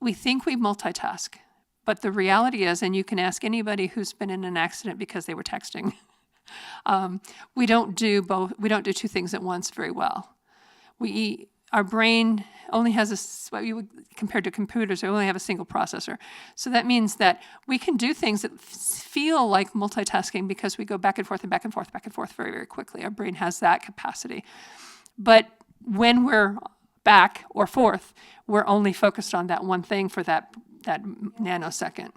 we think we multitask, but the reality is, and you can ask anybody who's been in an accident because they were texting, we don't do both. We don't do two things at once very well. Our brain only has what you would, compared to computers, we only have a single processor. So that means that we can do things that feel like multitasking because we go back and forth and back and forth, back and forth very, very quickly. Our brain has that capacity. But when we're back or forth, we're only focused on that one thing for that nanosecond.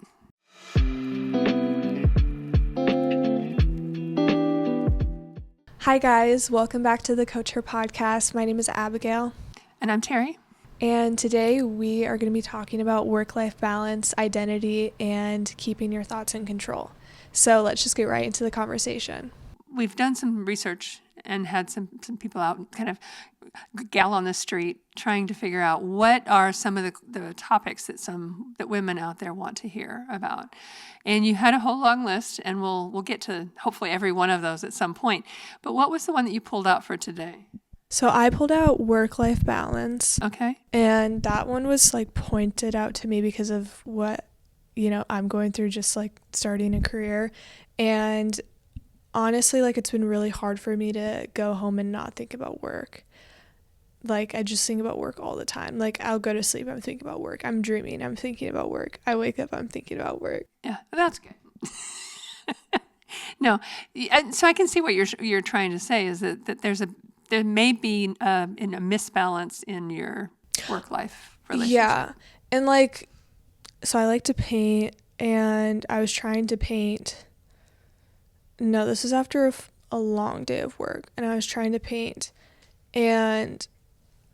Hi guys, welcome back to the Coach Her podcast. My name is Abigail. And I'm Terry. And today we are going to be talking about work-life balance, identity, and keeping your thoughts in control. So let's just get right into the conversation. We've done some research and had some people out kind of gal on the street trying to figure out what are some of the topics that women out there want to hear about. And you had a whole long list, and we'll get to hopefully every one of those at some point. But what was the one that you pulled out for today? So I pulled out work-life balance. Okay. And that one was like pointed out to me because of what, I'm going through, just like starting a career. And honestly, like, it's been really hard for me to go home and not think about work. Like, I just think about work all the time. Like, I'll go to sleep, I'm thinking about work. I'm dreaming, I'm thinking about work. I wake up, I'm thinking about work. Yeah, that's good. No, so I can see what you're trying to say is that there may be a misbalance in your work-life relationship. Yeah, and like, so I like to paint, and I was trying to paint. No, this was after a long day of work, and I was trying to paint, and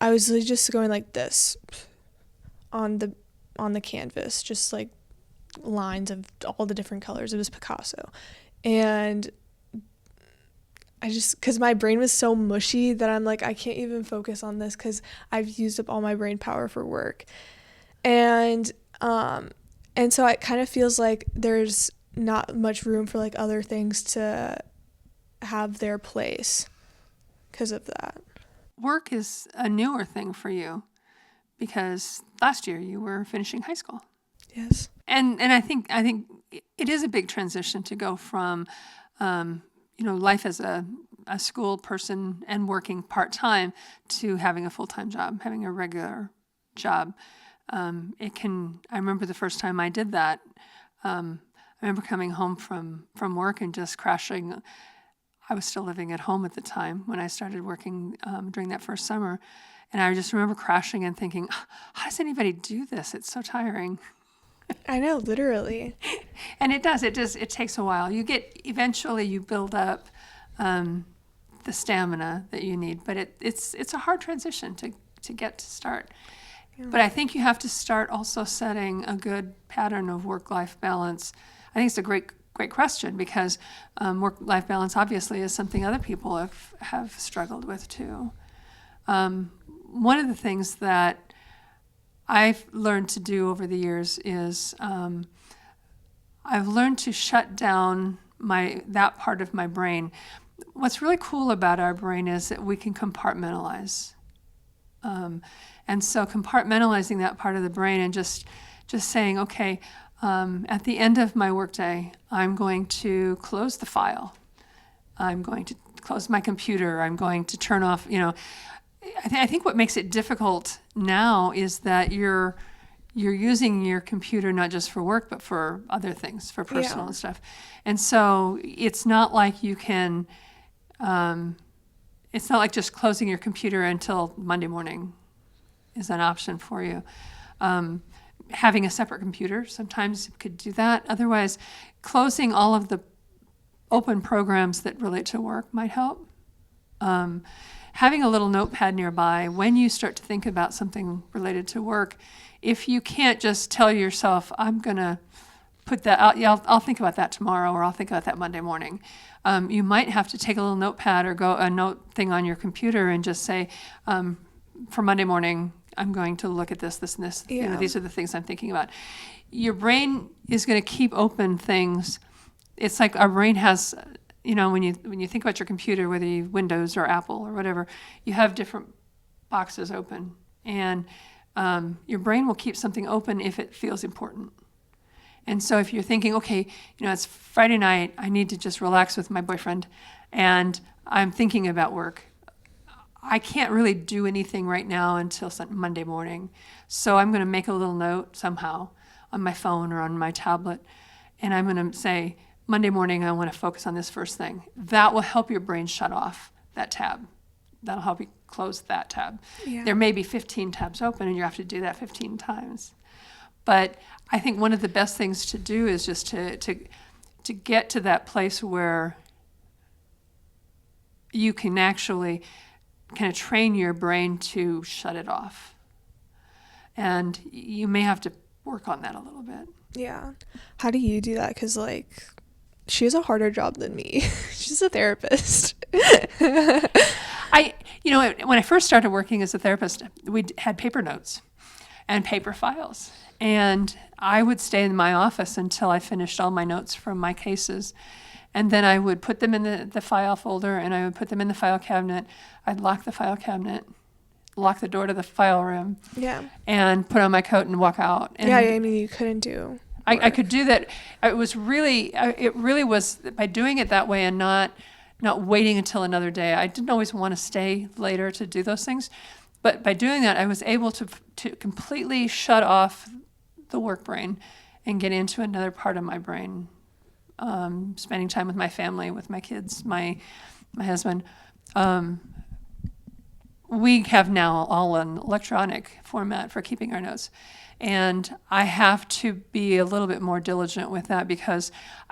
I was just going like this on the canvas, just like lines of all the different colors. It was Picasso, and because my brain was so mushy that I'm like, I can't even focus on this because I've used up all my brain power for work, and so it kind of feels like there's not much room for like other things to have their place because of that. Work is a newer thing for you because last year you were finishing high school. Yes. And I think it is a big transition to go from life as a school person and working part-time to having a full-time job, having a regular job. I remember the first time I did that. I remember coming home from work and just crashing. I was still living at home at the time when I started working during that first summer. And I just remember crashing and thinking, how does anybody do this? It's so tiring. I know, literally. And it does. It takes a while. Eventually you build up the stamina that you need. But it's a hard transition to get to start. Yeah. But I think you have to start also setting a good pattern of work-life balance. I think it's a great question because work-life balance obviously is something other people have struggled with too. One of the things that I've learned to do over the years is I've learned to shut down that part of my brain. What's really cool about our brain is that we can compartmentalize. And so compartmentalizing that part of the brain and just saying, okay, at the end of my workday, I'm going to close the file. I'm going to close my computer. I'm going to turn off, I think what makes it difficult now is that you're using your computer not just for work, but for other things, for personal and stuff. And so it's not like you can, it's not like just closing your computer until Monday morning is an option for you. Having a separate computer sometimes could do that. Otherwise, closing all of the open programs that relate to work might help. Having a little notepad nearby when you start to think about something related to work, if you can't just tell yourself, I'm going to put that out, I'll think about that tomorrow, or I'll think about that Monday morning. You might have to take a little notepad or go a note thing on your computer and just say, for Monday morning, I'm going to look at this, and this. Yeah. These are the things I'm thinking about. Your brain is going to keep open things. It's like our brain has, when you think about your computer, whether you Windows or Apple or whatever, you have different boxes open. And your brain will keep something open if it feels important. And so if you're thinking, okay, it's Friday night, I need to just relax with my boyfriend, and I'm thinking about work. I can't really do anything right now until Monday morning. So I'm going to make a little note somehow on my phone or on my tablet, and I'm going to say, Monday morning, I want to focus on this first thing. That will help your brain shut off that tab. That'll help you close that tab. Yeah. There may be 15 tabs open, and you have to do that 15 times. But I think one of the best things to do is just to get to that place where you can actually kind of train your brain to shut it off. And you may have to work on that a little bit. Yeah. How do you do that? Because, like, she has a harder job than me. She's a therapist. When I first started working as a therapist, we had paper notes and paper files. And I would stay in my office until I finished all my notes from my cases. And then I would put them in the file folder, and I would put them in the file cabinet. I'd lock the file cabinet, lock the door to the file room, and put on my coat and walk out. And I mean, you couldn't do I could do that. It really was by doing it that way and not waiting until another day. I didn't always want to stay later to do those things, but by doing that, I was able to completely shut off the work brain and get into another part of my brain. Spending time with my family, with my kids, my husband. We have now all an electronic format for keeping our notes. And I have to be a little bit more diligent with that because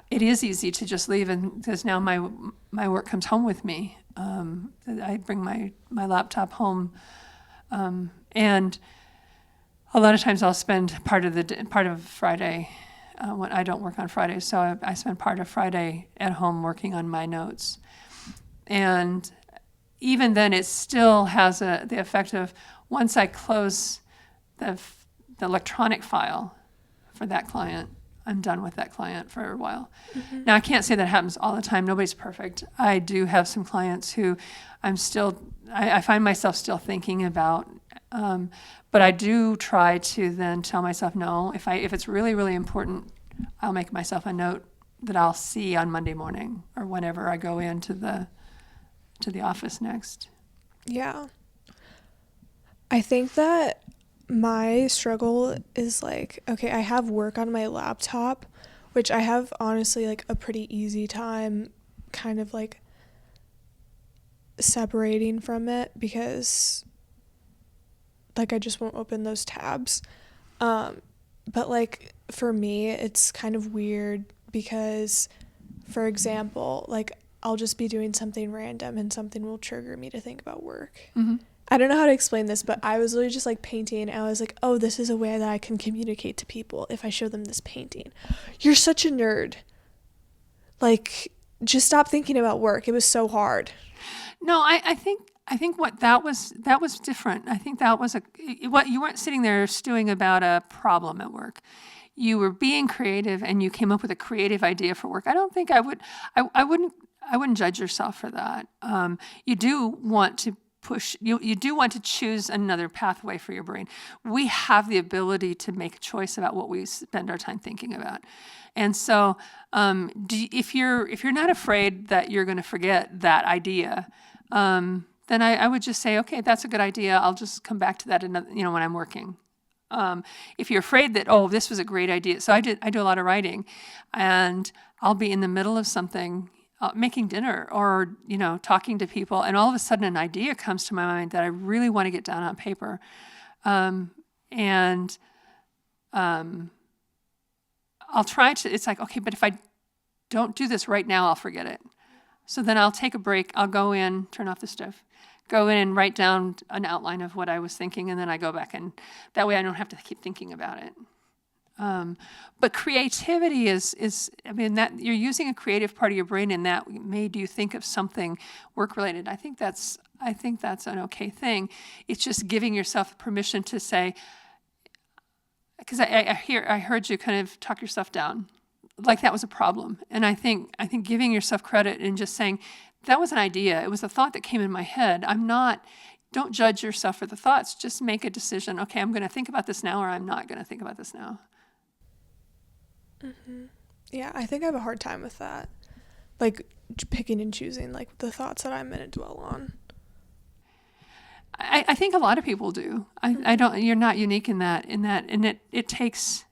it is easy to just leave, and because now my work comes home with me. I bring my laptop home, and a lot of times I'll spend part of Friday when I don't work on Fridays, so I spend part of Friday at home working on my notes. And even then, it still has the effect of once I close the electronic file for that client, I'm done with that client for a while. Mm-hmm. Now, I can't say that happens all the time. Nobody's perfect. I do have some clients who I find myself still thinking about, but I do try to then tell myself, no, if it's really, really important, I'll make myself a note that I'll see on Monday morning or whenever I go into the office next. Yeah. I think that my struggle is like, okay, I have work on my laptop, which I have honestly like a pretty easy time kind of like separating from it because like I just won't open those tabs. But like for me, it's kind of weird because, for example, like I'll just be doing something random and something will trigger me to think about work. Mm-hmm. I don't know how to explain this, but I was literally just like painting, and I was like, oh, this is a way that I can communicate to people if I show them this painting. You're such a nerd. Like, just stop thinking about work. It was so hard. No, I think what that was different. I think that was what you weren't sitting there stewing about a problem at work. You were being creative, and you came up with a creative idea for work. I don't think I wouldn't judge yourself for that. You do want to you do want to choose another pathway for your brain. We have the ability to make a choice about what we spend our time thinking about. And so if you're not afraid that you're going to forget that idea, then I would just say, okay, that's a good idea. I'll just come back to that when I'm working. If you're afraid that, oh, this was a great idea. So I do a lot of writing, and I'll be in the middle of something, making dinner or, talking to people, and all of a sudden an idea comes to my mind that I really want to get down on paper. I'll try to, it's like, okay, but if I don't do this right now, I'll forget it. So then I'll take a break. I'll go in, turn off the stove, go in and write down an outline of what I was thinking, and then I go back, and that way I don't have to keep thinking about it. But creativity is that you're using a creative part of your brain, and that made you think of something work-related. I think that's an okay thing. It's just giving yourself permission to say, because I heard you kind of talk yourself down, like that was a problem. And I think giving yourself credit and just saying, that was an idea. It was a thought that came in my head. I'm not don't judge yourself for the thoughts. Just make a decision. Okay, I'm going to think about this now, or I'm not going to think about this now. Mm-hmm. Yeah, I think I have a hard time with that. Like picking and choosing like the thoughts that I'm going to dwell on. I think a lot of people do. I don't. You're not unique in that. And it takes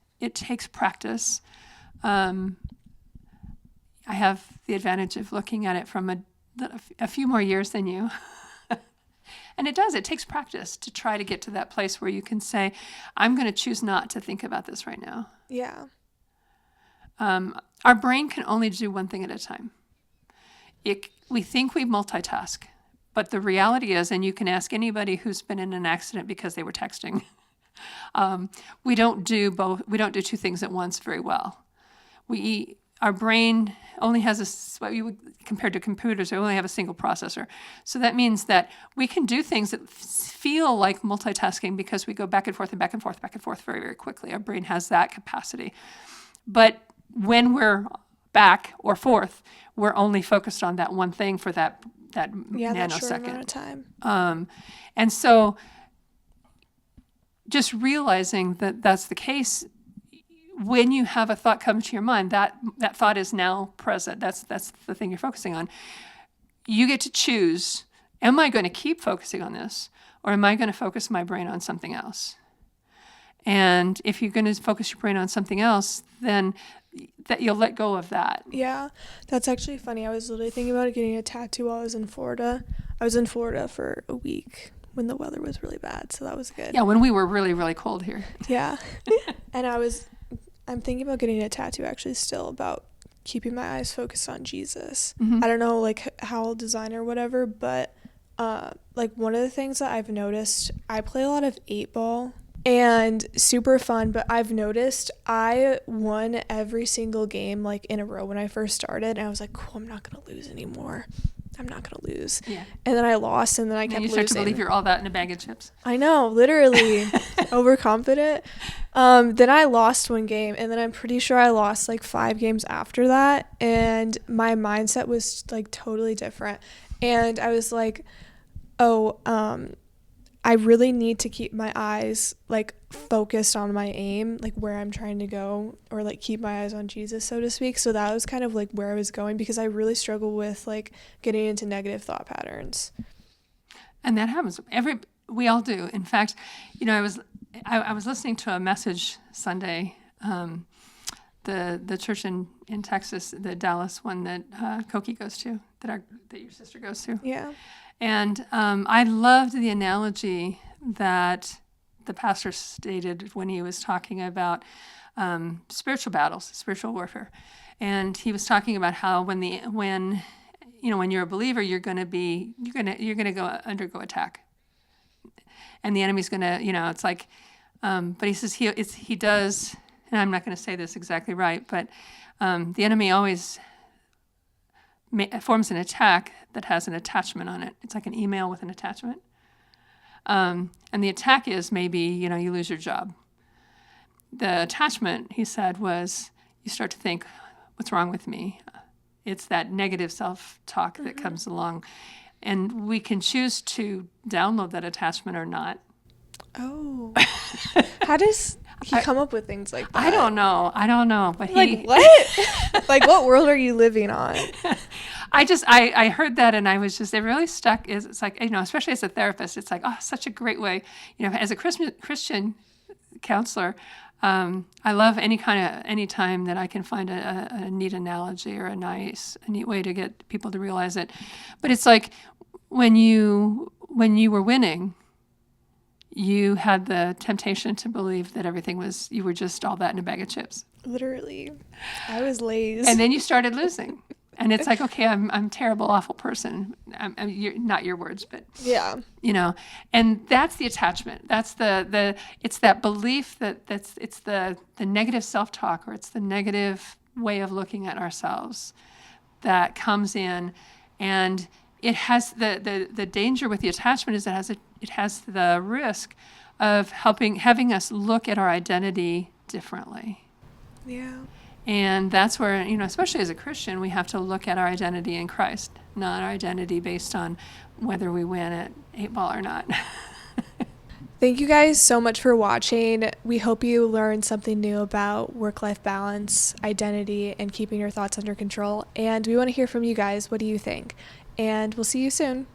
practice. I have the advantage of looking at it from a few more years than you. And it does. It takes practice to try to get to that place where you can say, I'm going to choose not to think about this right now. Yeah. Our brain can only do one thing at a time. We think we multitask, but the reality is, and you can ask anybody who's been in an accident because they were texting, we don't do both. We don't do two things at once very well. Our brain only has what you would, compared to computers, we only have a single processor. So that means that we can do things that feel like multitasking because we go back and forth and back and forth, back and forth very, very quickly. Our brain has that capacity. But when we're back or forth, we're only focused on that one thing for that nanosecond. That short amount of time. And so just realizing that that's the case, when you have a thought come to your mind, that thought is now present. That's the thing you're focusing on. You get to choose, am I going to keep focusing on this, or am I going to focus my brain on something else? And if you're going to focus your brain on something else, then that you'll let go of that. Yeah, that's actually funny. I was literally thinking about getting a tattoo while I was in Florida. I was in Florida for a week when the weather was really bad, so that was good. Yeah, when we were really, really cold here. Yeah. And I'm thinking about getting a tattoo actually still about keeping my eyes focused on Jesus. Mm-hmm. I don't know like how I'll design or whatever, but like one of the things that I've noticed, I play a lot of 8-ball. And super fun, but I've noticed I won every single game like in a row when I first started, and I was like, cool, I'm not gonna lose anymore. I'm not gonna lose. Yeah. And then I lost, and then I kept losing. You start to believe you're all that in a bag of chips. I know, literally overconfident. Then I lost one game, and then I'm pretty sure I lost like 5 games after that, and my mindset was like totally different. And I was like, I really need to keep my eyes like focused on my aim, like where I'm trying to go, or like keep my eyes on Jesus, so to speak. So that was kind of like where I was going, because I really struggle with like getting into negative thought patterns. And that happens. We all do. In fact, I was listening to a message Sunday, the church in Texas, the Dallas one that Koki goes to, that your sister goes to. Yeah. And I loved the analogy that the pastor stated when he was talking about spiritual battles, spiritual warfare. And he was talking about how when you're a believer, you're going to go undergo attack, and the enemy's going to, it's like, but he says he does, and I'm not going to say this exactly right, but the enemy always forms an attack that has an attachment on it. It's like an email with an attachment. And the attack is maybe, you lose your job. The attachment, he said, was you start to think, what's wrong with me? It's that negative self-talk that comes along. And we can choose to download that attachment or not. Oh. How does he come up with things like that? I don't know. But like, what? Like, what world are you living on? I heard that, and I was just, it really stuck. It's like, especially as a therapist, it's like, oh, such a great way, as a Christian counselor, I love any time that I can find a neat analogy or a neat way to get people to realize it. But it's like when you were winning, you had the temptation to believe that you were just all that in a bag of chips. Literally. I was lazy. And then you started losing. And it's like, okay, I'm a terrible, awful person. You're, not your words, but yeah, and that's the attachment. That's it's that belief it's the negative self-talk, or it's the negative way of looking at ourselves that comes in, and it has the danger with the attachment is it has the risk of having us look at our identity differently. Yeah. And that's where, especially as a Christian, we have to look at our identity in Christ, not our identity based on whether we win at 8-ball or not. Thank you guys so much for watching. We hope you learned something new about work-life balance, identity, and keeping your thoughts under control. And we want to hear from you guys. What do you think? And we'll see you soon.